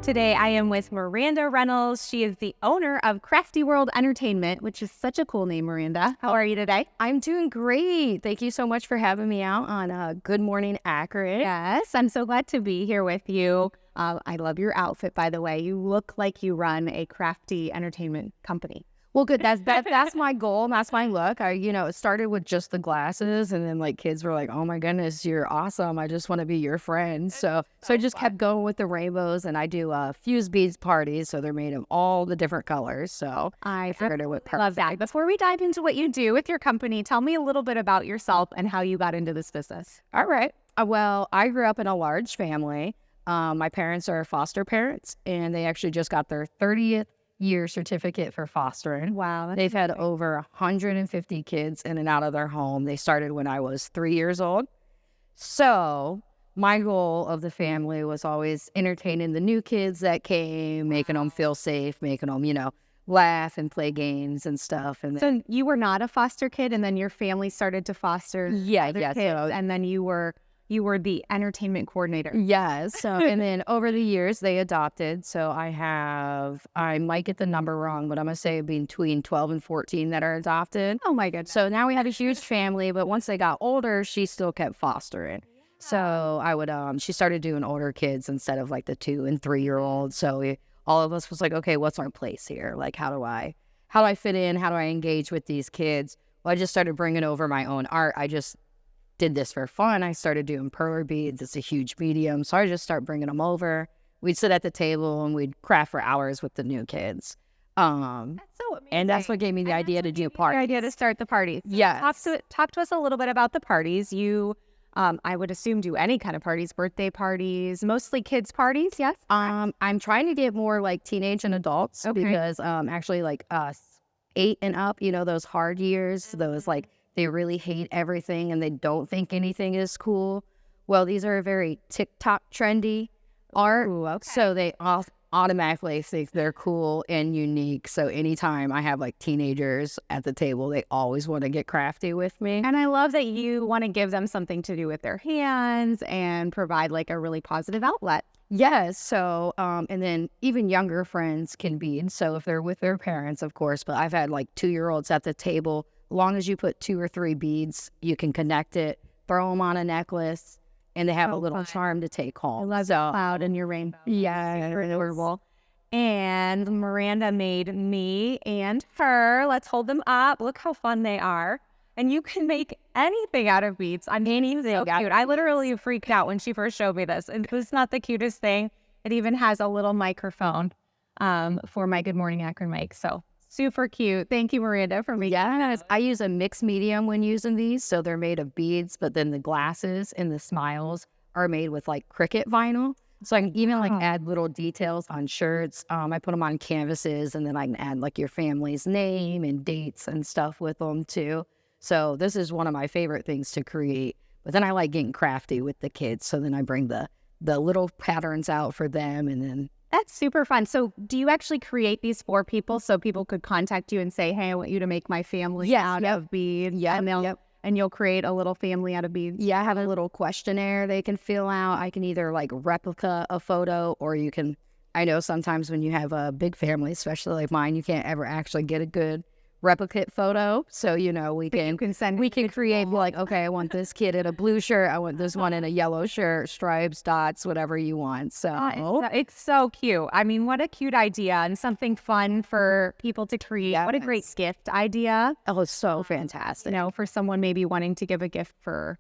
Today, I am with Miranda Reynolds. She is the owner of Crafty World Entertainment, which is such a cool name, Miranda. How are you today? I'm doing great. Thank you so much for having me out on Good Morning Akron. Yes, I'm so glad to be here with you. I love your outfit, by the way. You look like you run a crafty entertainment company. Well, good. That's my goal. And that's my look. It started with just the glasses, and then like kids were like, "Oh my goodness, you're awesome. I just want to be your friend." So I just kept going with the rainbows, and I do fuse beads parties, so they're made of all the different colors. So I figured it would perfect. Love that. Before we dive into what you do with your company, tell me a little bit about yourself and how you got into this business. All right. Well, I grew up in a large family. My parents are foster parents, and they actually just got their 30th year certificate for fostering. Wow. They've had over 150 kids in and out of their home. They started when I was 3 years old. So my goal of the family was always entertaining the new kids that came, making them feel safe, making them, laugh and play games and stuff. And so you were not a foster kid, and then your family started to foster kids, and then you were the entertainment coordinator. Yes. So, and then over the years they adopted. So I might get the number wrong, but I'm going to say between 12 and 14 that are adopted. Oh my goodness. So now we have a huge family, but once they got older, she still kept fostering. So I would, she started doing older kids instead of like the 2 and 3 year olds. So all of us was like, okay, what's our place here? Like, how do I fit in? How do I engage with these kids? Well, I just started bringing over my own art. I just did this for fun. I started doing perler beads. It's a huge medium. So I just start bringing them over. We'd sit at the table and we'd craft for hours with the new kids. That's so amazing. And that's what gave me the idea to do parties. The idea to start the parties. Yes. Talk to us a little bit about the parties. You, I would assume, do any kind of parties, birthday parties, mostly kids parties. Yes. I'm trying to get more like teenage and adults because actually like 8 and up, those hard years, those like, they really hate everything and they don't think anything is cool. Well, these are very TikTok trendy art. Ooh, okay. So they automatically think they're cool and unique. So anytime I have like teenagers at the table, they always want to get crafty with me. And I love that you want to give them something to do with their hands and provide like a really positive outlet. Yes. So, and then even younger friends can bead. So if they're with their parents, of course, but I've had like 2-year-olds at the table. As long as you put 2 or 3 beads, you can connect it, throw them on a necklace, and they have a little charm to take home. I love the cloud and your rainbow. Yeah, adorable. And Miranda made me and her. Let's hold them up. Look how fun they are. And you can make anything out of beads. I mean, it's so cute. I literally freaked out when she first showed me this. And it's not the cutest thing. It even has a little microphone for my Good Morning Akron mic. So super cute. Thank you, Miranda, for making Yes, I use a mixed medium when using these. So they're made of beads, but then the glasses and the smiles are made with like cricket vinyl. So I can even like add little details on shirts. I put them on canvases, and then I can add like your family's name and dates and stuff with them too. So this is one of my favorite things to create. But then I like getting crafty with the kids. So then I bring the little patterns out for them, and then that's super fun. So do you actually create these for people so people could contact you and say, hey, I want you to make my family out of beads? Yeah. And you'll create a little family out of beads? Yeah, I have a little questionnaire they can fill out. I can either like replica a photo, or you can, I know sometimes when you have a big family, especially like mine, you can't ever actually get a good replicate photo. So, we can create like, okay, I want this kid in a blue shirt. I want this one in a yellow shirt, stripes, dots, whatever you want. So it's so cute. I mean, what a cute idea and something fun for people to create. Yes. What a great gift idea. Oh, it's so fantastic. For someone maybe wanting to give a gift for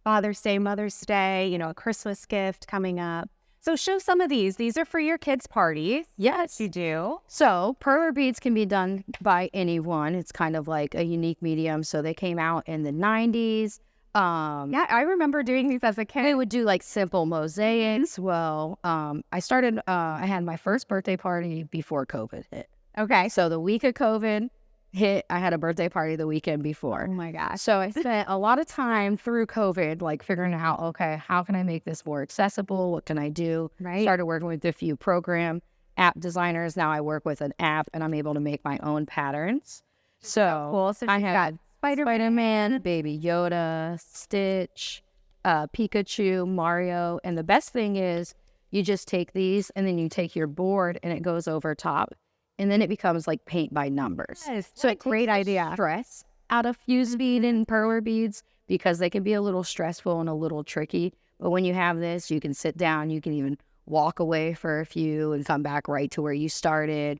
Father's Day, Mother's Day, a Christmas gift coming up. So show some of these. These are for your kids' parties. Yes, you do. So perler beads can be done by anyone. It's kind of like a unique medium. So they came out in the 90s. Yeah, I remember doing these as a kid. They would do like simple mosaics. Well, I had my first birthday party before COVID hit. Okay. So the week of COVID hit, I had a birthday party the weekend before. Oh my gosh. So I spent a lot of time through COVID, like figuring out, okay, how can I make this more accessible? What can I do? Right. Started working with a few program app designers. Now I work with an app and I'm able to make my own patterns. So cool. So I have Spider-Man, Baby Yoda, Stitch, Pikachu, Mario. And the best thing is You just take these and then you take your board and it goes over top. And then it becomes like paint by numbers. Yes, So what a great idea. Stress out of fused bead and perler beads because they can be a little stressful and a little tricky. But when you have this, you can sit down, you can even walk away for a few and come back right to where you started.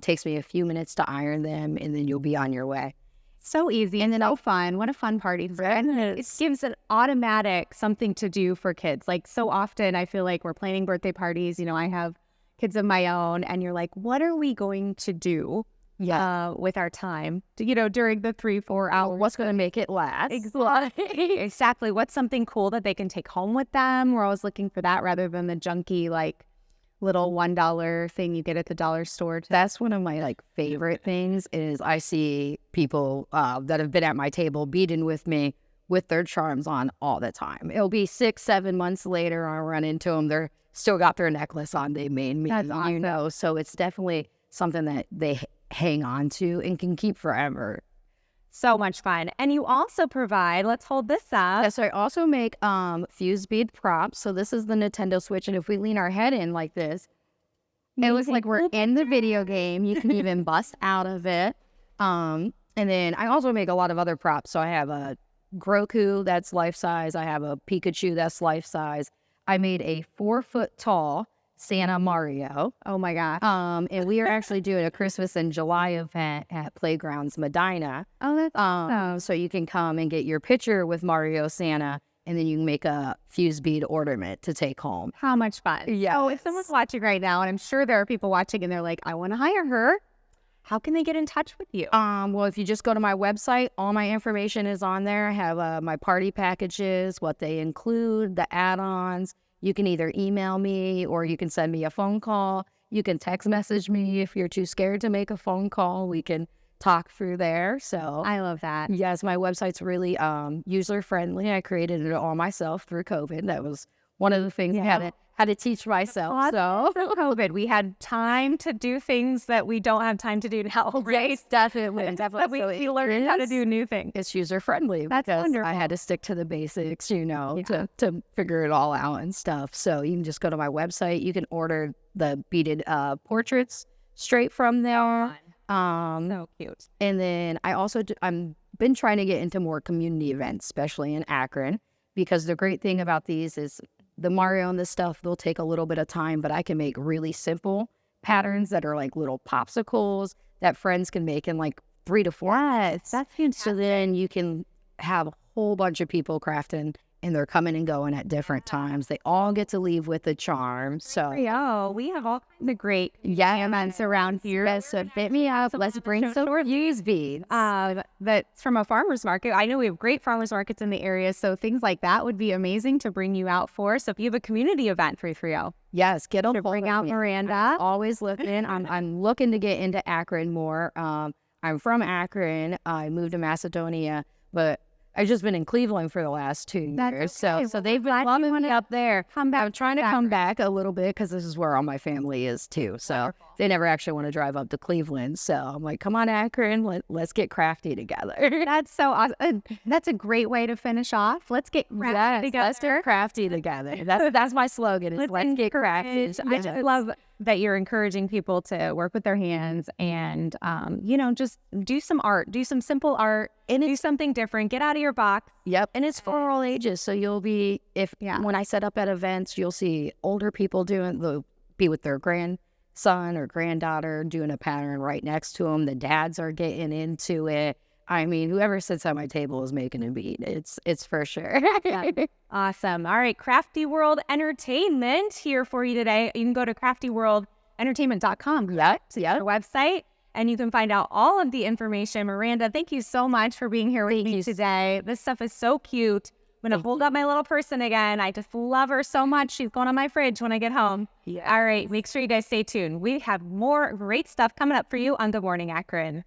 Takes me a few minutes to iron them and then you'll be on your way. So easy and then so fun. What a fun party. And it gives an automatic something to do for kids. Like so often I feel like we're planning birthday parties. You know, I have kids of my own and you're like, what are we going to do with our time, you know, during the 3-4 hours? What's going to make it last? Exactly. What's something cool that they can take home with them? We're always looking for that rather than the junky, like, little $1 thing you get at the dollar store. That's one of my like favorite things is I see people that have been at my table beading with me with their charms on all the time. It'll be 6-7 months later I'll run into them. They're still got their necklace on. They made me, That's awesome. You know, so it's definitely something that they hang on to and can keep forever. So much fun. And you also provide, let's hold this up. Yes, I also make fused bead props. So this is the Nintendo Switch. And if we lean our head in like this, it looks like we're in the video game. You can even bust out of it. And then I also make a lot of other props. So I have a Groku that's life size. I have a Pikachu that's life size. I made a 4-foot tall Santa Mario. Oh my gosh. And we are actually doing a Christmas in July event at Playgrounds Medina. Oh, that's awesome. So you can come and get your picture with Mario Santa, and then you can make a fused bead ornament to take home. How much fun. Yeah. Oh, if someone's watching right now, and I'm sure there are people watching and they're like, I want to hire her. How can they get in touch with you? Well, if you just go to my website, all my information is on there. I have my party packages, what they include, the add-ons. You can either email me or you can send me a phone call. You can text message me if you're too scared to make a phone call. We can talk through there. So I love that. Yes, my website's really user friendly. I created it all myself through COVID. That was one of the things I had to teach myself. So through COVID, we had time to do things that we don't have time to do now. Right? Yes, definitely. So we learned how to do new things. It's user friendly. That's wonderful. I had to stick to the basics, you know, to figure it all out and stuff. So you can just go to my website. You can order the beaded portraits straight from there. So cute. And then I also I'm been trying to get into more community events, especially in Akron, because the great thing about these is the Mario and this stuff, they'll take a little bit of time, but I can make really simple patterns that are like little popsicles that friends can make in like 3 to 4 minutes. That's fantastic. So then you can have a whole bunch of people crafting and they're coming and going at different times. They all get to leave with a charm. So we have all kinds of great events around here. Yes, so hit me up. Let's bring some fused beads. That's from a farmer's market. I know we have great farmer's markets in the area, so things like that would be amazing to bring you out for. So if you have a community event, 330. Yes, get on. Bring out Miranda. I'm always looking. I'm looking to get into Akron more. I'm from Akron. I moved to Macedonia, but I've just been in Cleveland for the last 2 years. Okay. So they've been loving me up there. I'm trying to come back a little bit because this is where all my family is too. So Wonderful. They never actually want to drive up to Cleveland. So I'm like, come on, Akron, let's get crafty together. That's so awesome. That's a great way to finish off. Let's get crafty together. Let's get crafty together. That's my slogan. Let's get crafty. I just love that you're encouraging people to work with their hands and, just do some art, do some simple art, and do something different. Get out of your box. Yep. And it's for all ages. So you'll be, when I set up at events, you'll see older people they'll be with their grandson or granddaughter doing a pattern right next to them. The dads are getting into it. I mean, whoever sits at my table is making a beat. It's for sure. Awesome. All right. Crafty World Entertainment here for you today. You can go to craftyworldentertainment.com. Yeah. Our website. And you can find out all of the information. Miranda, thank you so much for being here with me today. This stuff is so cute. I'm going to hold up my little person again. I just love her so much. She's going on my fridge when I get home. Yeah. All right. Make sure you guys stay tuned. We have more great stuff coming up for you on Good Morning Akron.